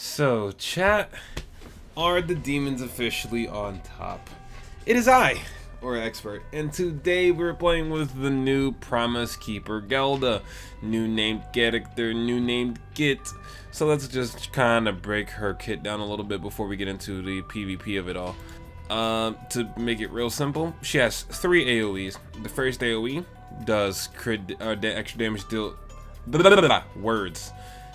So, chat, are the demons officially on top? It is I, or Expert, and today we're playing with the new Promise Keeper Gelda. New named character, new named kit. So let's just kind of break her kit down a little bit before we get into the PvP of it all. To make it real simple, she has 3 AoEs. The first AoE does extra damage deal... words.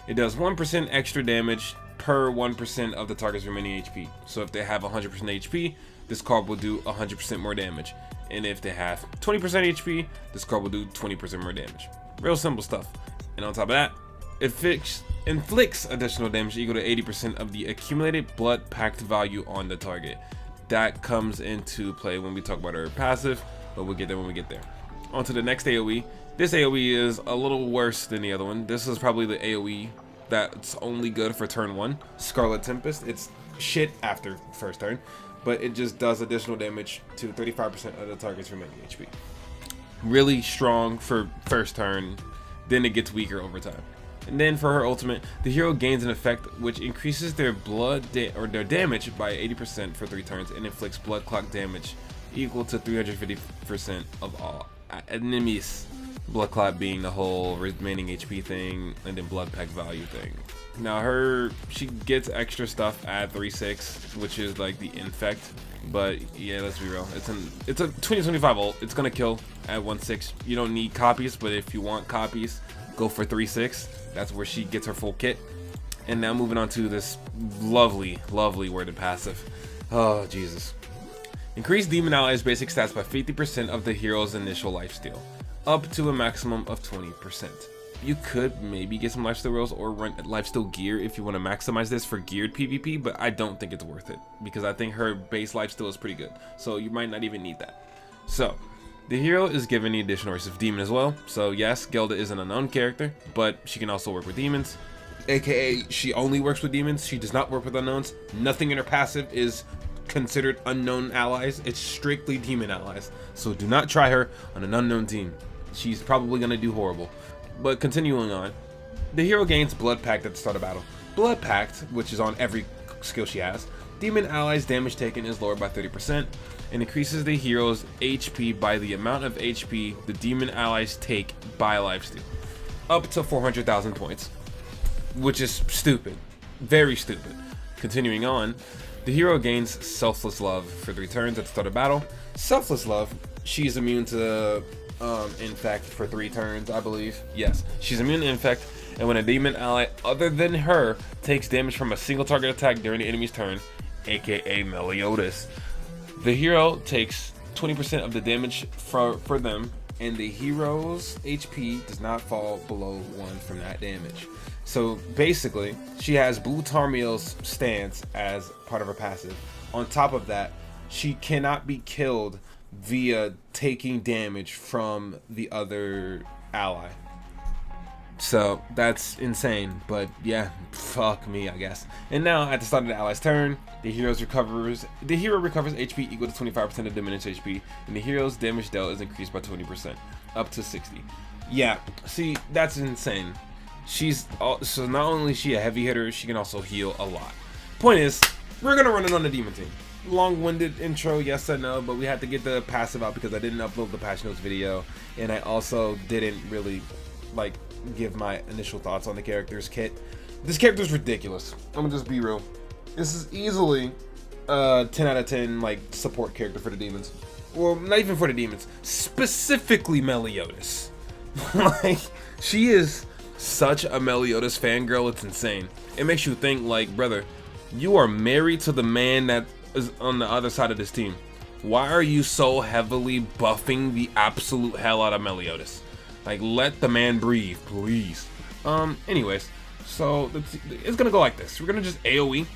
It does 1% extra damage per 1% of the target's remaining HP. So if they have 100% HP, this card will do 100% more damage. And if they have 20% HP, this card will do 20% more damage. Real simple stuff. And on top of that, it inflicts additional damage equal to 80% of the accumulated blood pact value on the target. That comes into play when we talk about her passive, but we'll get there when we get there. On to the next AoE. This AoE is a little worse than the other one. This is probably the AoE that's only good for turn 1. Scarlet Tempest. It's shit after first turn, but it just does additional damage to 35% of the target's remaining HP. Really strong for first turn, then it gets weaker over time. And then for her ultimate, the hero gains an effect which increases their their damage by 80% for 3 turns and inflicts blood clock damage equal to 350% of all enemies. Blood clot being the whole remaining HP thing, and then blood pack value thing. Now she gets extra stuff at 3/6, which is like the infect. But yeah, let's be real. It's a 2025 ult. It's gonna kill at 1/6. You don't need copies, but if you want copies, go for 3/6. That's where she gets her full kit. And now moving on to this lovely worded passive. Oh Jesus. Increase demon allies' basic stats by 50% of the hero's initial lifesteal, up to a maximum of 20%. You could maybe get some lifesteal rolls or run lifesteal gear if you want to maximize this for geared PvP, but I don't think it's worth it because I think her base lifesteal is pretty good, so you might not even need that. So the hero is given the additional race of demon as well. So yes, Gelda is an unknown character, but she can also work with demons, aka she only works with demons. She does not work with unknowns. Nothing in her passive is considered unknown allies. It's strictly demon allies, so do not try her on an unknown team. She's probably gonna do horrible. But continuing on, the hero gains blood pact at the start of battle. Blood pact, which is on every skill she has, demon allies damage taken is lowered by 30% and increases the hero's HP by the amount of HP the demon allies take by lifesteal, up to 400,000 points, which is stupid, very stupid. Continuing on, the hero gains Selfless Love for 3 turns at the start of battle. Selfless Love, she's immune to infect for 3 turns, I believe. Yes, she's immune to infect, and when a demon ally other than her takes damage from a single target attack during the enemy's turn, aka Meliodas, the hero takes 20% of the damage for them, and the hero's HP does not fall below 1 from that damage. So basically, she has Blue Tarmiel's stance as part of her passive. On top of that, she cannot be killed via taking damage from the other ally. So that's insane, but yeah, fuck me, I guess. And now at the start of the ally's turn, the hero recovers HP equal to 25% of diminished HP, and the hero's damage dealt is increased by 20%, up to 60. Yeah, see, that's insane. So not only is she a heavy hitter, she can also heal a lot. Point is, we're gonna run it on the demon team. Long-winded intro, yes I know, but we had to get the passive out because I didn't upload the patch notes video, and I also didn't really give my initial thoughts on the character's kit. This character's ridiculous. I'm gonna just be real. This is easily a 10 out of 10 support character for the demons. Well, not even for the demons, specifically Meliodas. She is such a Meliodas fangirl, it's insane. It makes you think brother, you are married to the man that is on the other side of this team. Why are you so heavily buffing the absolute hell out of Meliodas? Let the man breathe, please. Anyways, so it's gonna go like this. We're gonna just AoE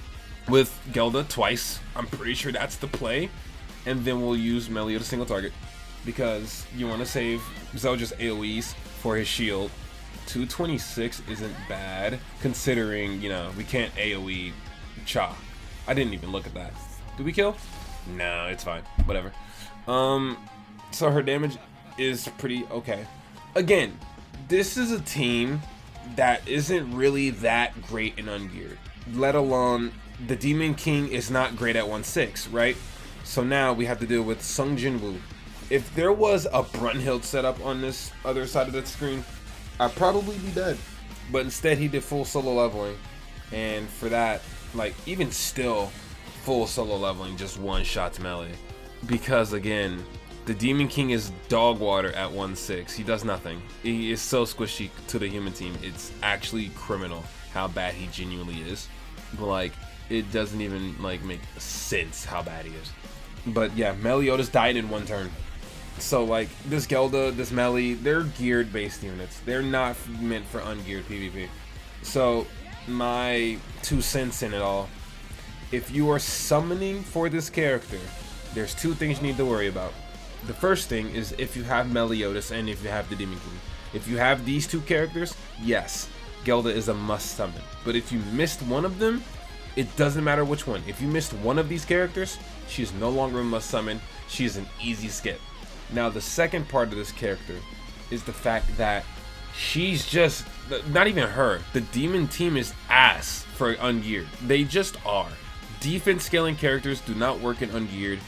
with Gelda twice. I'm pretty sure that's the play. And then we'll use Meliodas single target because you want to save Zelja's AoEs for his shield. 226 isn't bad considering, we can't AoE Cha. I didn't even look at that. Did we kill? No, it's fine. Whatever. So her damage is pretty okay. Again, this is a team that isn't really that great in ungeared. let alone the Demon King is not great at 1/6, right? So now we have to deal with Sung Jinwoo. If there was a Brunhild setup on this other side of the screen, I'd probably be dead. But instead he did full solo leveling, and for that, like, even still, full solo leveling just one-shots melee. Because again, the Demon King is dog water at 1/6. He does nothing. He is so squishy to the human team. It's actually criminal how bad he genuinely is. But like, it doesn't even like make sense how bad he is. But yeah, Meliodas died in one turn. So like, this Gelda, this Meli, they're geared based units. They're not meant for ungeared PvP. So my 2 cents in it all, if you are summoning for this character, there's 2 things you need to worry about. The first thing is if you have Meliodas and if you have the Demon King. If you have these 2 characters, yes, Gelda is a must summon. But if you missed one of them, it doesn't matter which one. If you missed one of these characters, she is no longer a must summon. She is an easy skip. Now the second part of this character is the fact that she's just, not even her, the demon team is ass for ungeared. They just are. Defense scaling characters do not work in ungeared.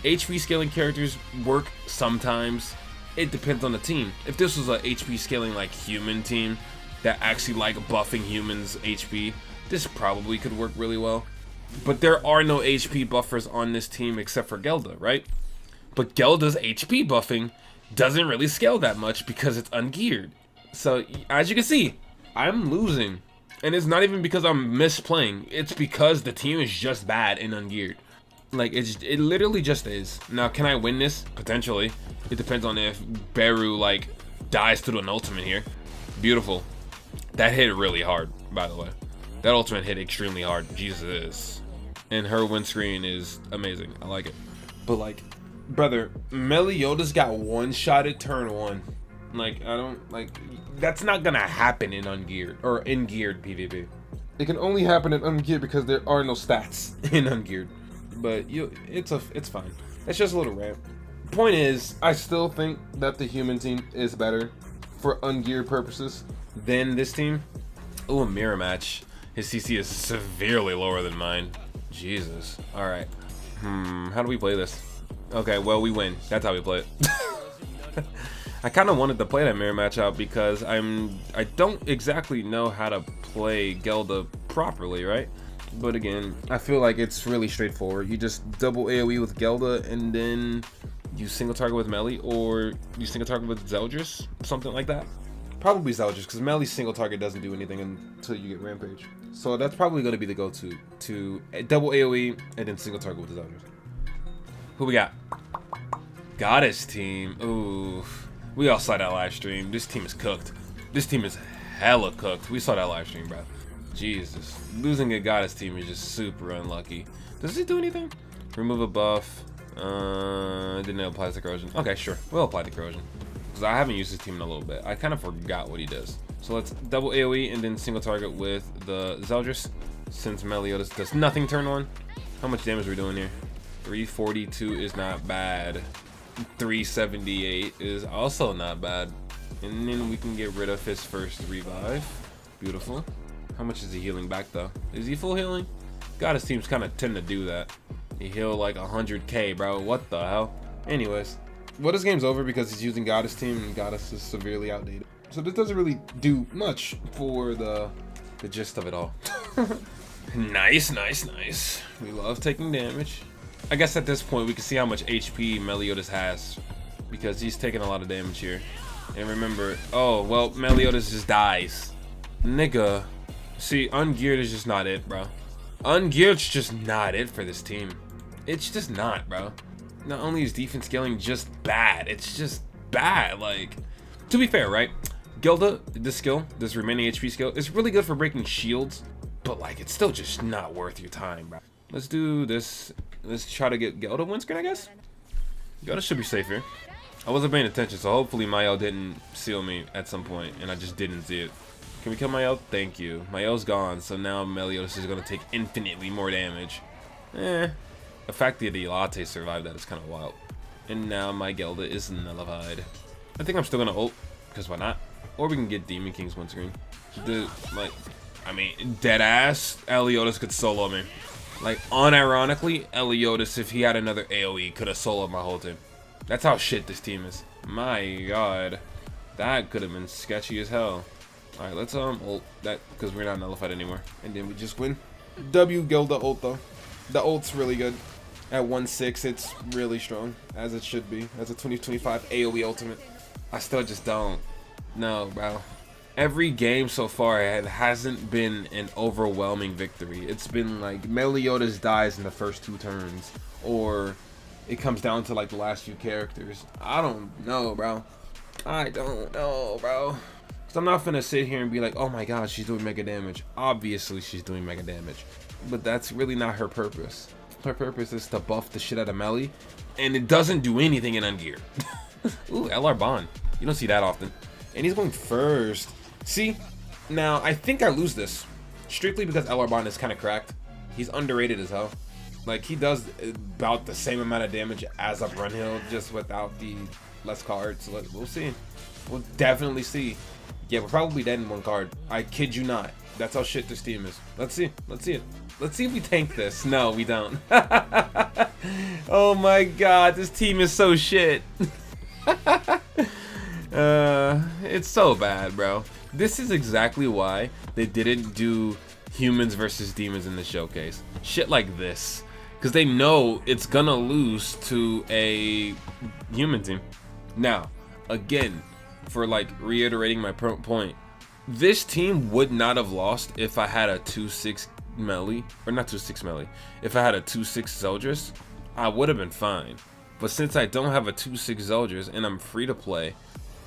HP scaling characters work sometimes. It depends on the team. If this was a HP scaling like human team that actually like buffing humans HP, this probably could work really well. But there are no HP buffers on this team except for Gelda, right? But Gelda's HP buffing doesn't really scale that much because it's ungeared. So as you can see, I'm losing. And it's not even because I'm misplaying. It's because the team is just bad in ungeared. Like, it literally just is. Now, can I win this? Potentially. It depends on if Beru, like, dies through an ultimate here. Beautiful. That hit really hard, by the way. That ultimate hit extremely hard. Jesus. And her windscreen is amazing. I like it. But, like, brother, Meliodas got one-shotted turn 1. Like, I don't, like, that's not gonna happen in ungeared, or in geared PvP. It can only happen in ungeared because there are no stats in ungeared. But it's fine. It's just a little rant. Point is, I still think that the human team is better for ungeared purposes than this team. Oh, a mirror match. His CC is severely lower than mine. Jesus. All right. How do we play this? Okay, well, we win. That's how we play it. I kind of wanted to play that mirror match out because I don't exactly know how to play Gelda properly, right? But again, I feel like it's really straightforward. You just double AoE with Gelda and then you single target with Meli, or you single target with Zeldris, something like that. Probably Zeldris, because Meli's single target doesn't do anything until you get Rampage. So that's probably going to be the go-to, to double AoE and then single target with Zeldris. Who we got? Goddess team. Ooh, we all saw that live stream. This team is cooked. This team is hella cooked. We saw that live stream, bro. Jesus, losing a Goddess team is just super unlucky. Does it do anything? Remove a buff. Didn't apply the corrosion. Okay, sure, we'll apply the corrosion because I haven't used this team in a little bit. I kind of forgot what he does. So let's double AoE and then single target with the Zeldris, since Meliodas does nothing turn 1. How much damage are we doing here? 342 is not bad. 378 is also not bad. And then we can get rid of his first revive. Beautiful. How much is he healing back though? Is he full healing? Goddess teams kind of tend to do that. He heal like 100k, bro. What the hell? Anyways, well, this game's over because he's using Goddess team and Goddess is severely outdated. So this doesn't really do much for the gist of it all. Nice, nice, nice. We love taking damage. I guess at this point we can see how much HP Meliodas has because he's taking a lot of damage here. And remember, oh, well, Meliodas just dies. Nigga. See, ungeared is just not it, bro. Ungeared's just not it for this team. It's just not, bro. Not only is defense scaling just bad, it's just bad. Like, to be fair, right? Gelda, this skill, this remaining HP skill, is really good for breaking shields, but like, it's still just not worth your time, bro. Let's do this. Let's try to get Gelda windscreen, I guess. Gelda should be safe here. I wasn't paying attention, so hopefully Mael didn't seal me at some point, and I just didn't see it. Can we kill Mael? Thank you. Mael's gone, so now Meliodas is going to take infinitely more damage. The fact that the Latte survived that is kind of wild. And now my Gelda is nullified. I think I'm still going to ult, because why not? Or we can get Demon King's windscreen. Like, I mean, dead ass, Eliotis could solo me. Like, unironically, Eliotis, if he had another AoE, could have soloed my whole team. That's how shit this team is. My god. That could have been sketchy as hell. Alright, let's ult that, because we're not nullified anymore. And then we just win. W Gilda ult though. The ult's really good. At 1/6, it's really strong, as it should be. As a 2025 AoE ultimate. I still just don't. No, bro. Every game so far, it hasn't been an overwhelming victory. It's been like Meliodas dies in the first 2 turns, or it comes down to like the last few characters. I don't know, bro. I don't know, bro. Because I'm not finna sit here and be like, oh my god, she's doing mega damage. Obviously, she's doing mega damage. But that's really not her purpose. Her purpose is to buff the shit out of Melly, and it doesn't do anything in ungeared. Ooh, LR Bond. You don't see that often. And he's going first. See, now I think I lose this. Strictly because LR Bond is kind of cracked. He's underrated as hell. Like, he does about the same amount of damage as a Brunhild, just without the less cards. So we'll see. We'll definitely see. Yeah, we're probably dead in 1 card. I kid you not. That's how shit this team is. Let's see. Let's see it. Let's see if we tank this. No, we don't. Oh my god, this team is so shit. It's so bad, bro. This is exactly why they didn't do humans versus demons in the showcase. Shit like this. Because they know it's gonna lose to a human team. Now, again, for like reiterating my point, this team would not have lost if I had a 2/6 melee, or not 2/6 melee. If I had a 2/6 Zeldris, I would have been fine. But since I don't have a 2/6 Zeldris and I'm free to play,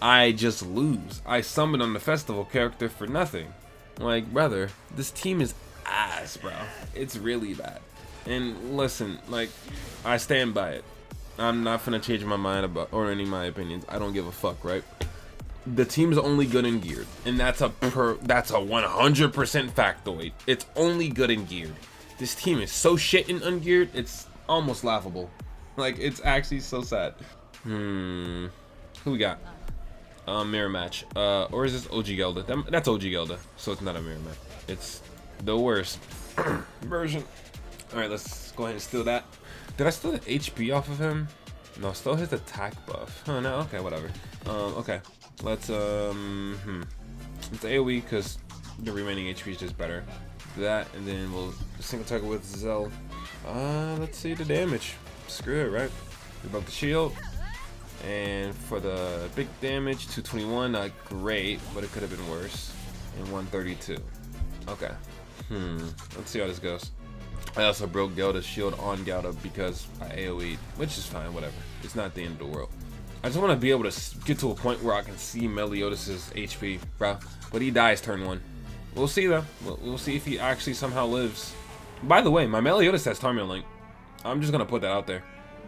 I just lose. I summon on the festival character for nothing. Like, brother, this team is ass, bro. It's really bad. And listen, like, I stand by it. I'm not gonna change my mind about or any of my opinions. I don't give a fuck, right? The team's only good in geared, and that's a 100% factoid. It's only good in geared. This team is so shit in ungeared, it's almost laughable. Like, it's actually so sad. Who we got? Mirror match. Or is this OG Gelda? That's OG Gelda, so it's not a mirror match. It's the worst version. Alright, let's go ahead and steal that. Did I steal the HP off of him? No, still his attack buff. Oh no, okay, whatever. Okay. Let's it's AoE because the remaining HP is just better. That, and then we'll single target with Zell. Let's see the damage. Screw it, right? We broke the shield. And for the big damage, 221, not great, but it could have been worse. And 132. Okay. Let's see how this goes. I also broke Gelda's shield on Gelda because I AoE'd, which is fine, whatever. It's not the end of the world. I just want to be able to get to a point where I can see Meliodas' HP, bro. But he dies turn 1. We'll see, though. We'll see if he actually somehow lives. By the way, my Meliodas has Tarmian Link. I'm just going to put that out there.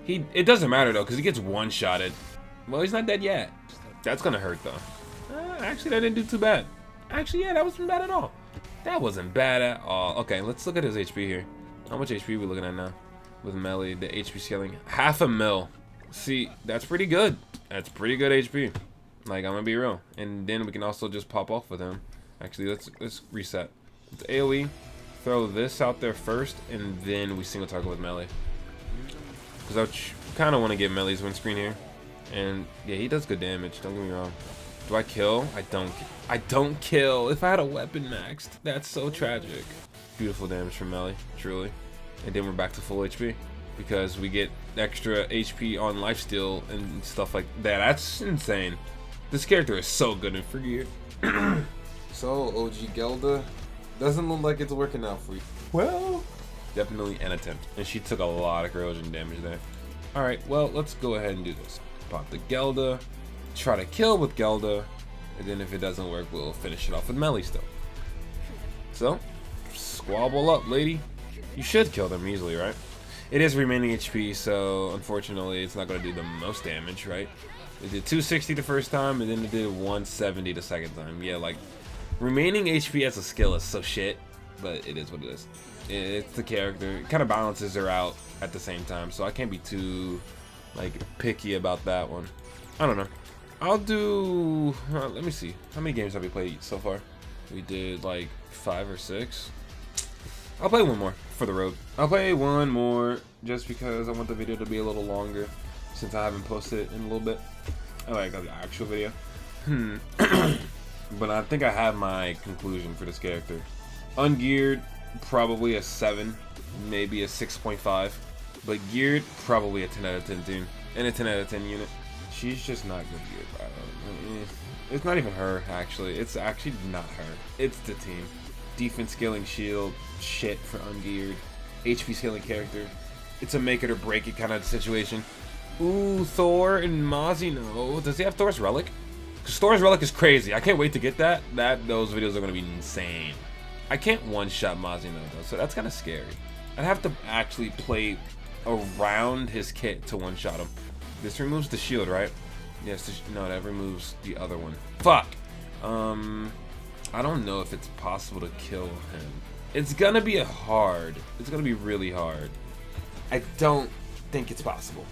It doesn't matter, though, because he gets one-shotted. Well, he's not dead yet. That's going to hurt, though. Actually, that didn't do too bad. Actually, yeah, that wasn't bad at all. That wasn't bad at all. Okay, let's look at his HP here. How much HP are we looking at now? With Melee, the HP scaling. 0.5 mil. See, that's pretty good. That's pretty good HP. Like, I'm gonna be real. And then we can also just pop off with him. Actually, let's reset. It's AoE. Throw this out there first, and then we single target with Melee. Because I kind of want to get Melee's win screen here. And yeah, he does good damage. Don't get me wrong. Do I kill? I don't kill. If I had a weapon maxed, that's so tragic. Beautiful damage from Melee, truly. And then we're back to full HP because we get extra HP on lifesteal and stuff like that. That's insane. This character is so good in Free Gear. So OG Gelda doesn't look like it's working out for you. Well, definitely an attempt, and she took a lot of corrosion damage there. All right, well, let's go ahead and do this. Pop the Gelda, try to kill with Gelda, and then if it doesn't work, we'll finish it off with Melee still. So, squabble up, lady. You should kill them easily, right? It is remaining HP, so unfortunately, it's not going to do the most damage, right? It did 260 the first time, and then it did 170 the second time. Yeah, like, remaining HP as a skill is so shit, but it is what it is. It's the character. It kind of balances her out at the same time, so I can't be too, like, picky about that one. I don't know. I'll do... let me see. How many games have we played so far? We did, like, 5 or 6. I'll play one more for the road. I'll play one more just because I want the video to be a little longer since I haven't posted it in a little bit. I like the actual video. But I think I have my conclusion for this character. Ungeared, probably a 7, maybe a 6.5. But geared, probably a 10 out of 10 tune. And a 10 out of 10 unit. She's just not good geared. It's not even her, actually. It's actually not her. It's the team. Defense scaling shield, shit for ungeared. HP scaling character. It's a make it or break it kind of situation. Ooh, Thor and Mazino. Does he have Thor's Relic? Because Thor's Relic is crazy. I can't wait to get that. Those videos are going to be insane. I can't one-shot Mazino, though, so that's kind of scary. I'd have to actually play around his kit to one-shot him. This removes the shield, right? Yes, no, that removes the other one. Fuck! I don't know if it's possible to kill him. It's gonna be hard. It's gonna be really hard. I don't think it's possible.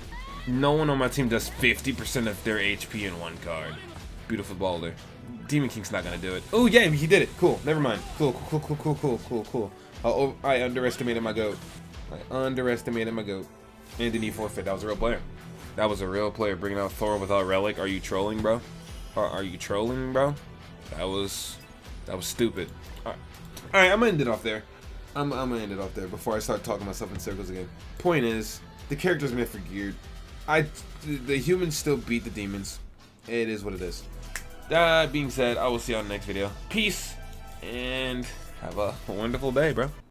No one on my team does 50% of their HP in one card. Beautiful baller. Demon King's not gonna do it. Oh yeah, he did it. Cool. Never mind. Cool. I underestimated my goat. And then he forfeit. That was a real player. That was a real player bringing out Thor without Relic. Are you trolling, bro? Are you trolling, bro? That was stupid. All right, I'm gonna end it off there. I'm gonna end it off there before I start talking myself in circles again. Point is, the character's meant for geared. The humans still beat the demons. It is what it is. That being said, I will see you on the next video. Peace, and have a wonderful day, bro.